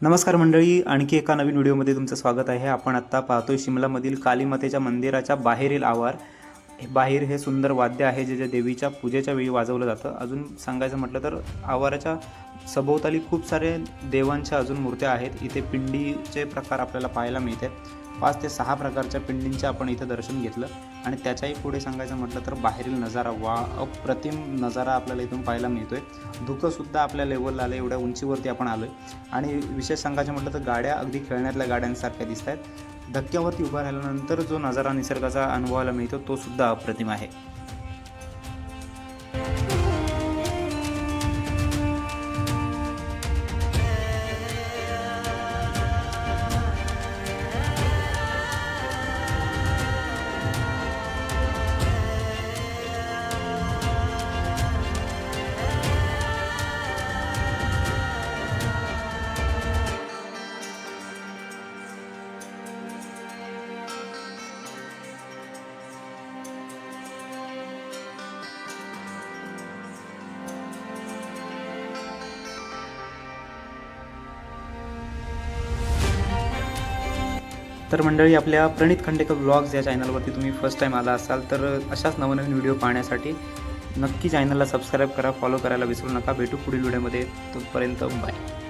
नमस्कार मंडळी, आणखी एका नवीन व्हिडिओमध्ये तुमचं स्वागत आहे। आपण आत्ता पाहतोय शिमलामधील कालीमातेच्या मंदिराच्या बाहेरील आवार। बाहेर हे सुंदर वाद्य आहे जे देवीच्या पूजेच्या वेळी वाजवलं जातं। अजून सांगायचं म्हटलं तर आवाराच्या सभोवताली खूप सारे देवांच्या अजून मूर्त्या आहेत। इथे पिंडीचे प्रकार आपल्याला पाहायला मिळते। 5 ते 6 प्रकारच्या पिंडींचे आपण इथे दर्शन घेतलं आणि त्याच्याही पुढे सांगायचं म्हटलं तर बाहेरील नजारा अप्रतिम नजारा आपल्याला इथून पाहायला मिळतोय। धुकंसुद्धा आपल्या लेवलला आलं, एवढ्या उंचीवरती आपण आलोय आणि विशेष सांगायचं म्हटलं तर गाड्या अगदी खेळण्यातल्या गाड्यांसारख्या दिसत आहेत। धक्क्यावरती उभा राहिल्यानंतर जो नजारा निसर्गाचा अनुभवायला मिळतो तो सुद्धा अप्रतिम आहे। तर मंडळी, आपल्या प्रणित खंडेकर ब्लॉग्स या चॅनलवरती तुम्ही फर्स्ट टाइम आला असाल तर अशाच नवनवीन व्हिडिओ पाहण्यासाठी नक्की चॅनलला सबस्क्राईब करा, फॉलो करायला विसरू नका। भेटू पुढील व्हिडिओमध्ये, तोपर्यंत बाय।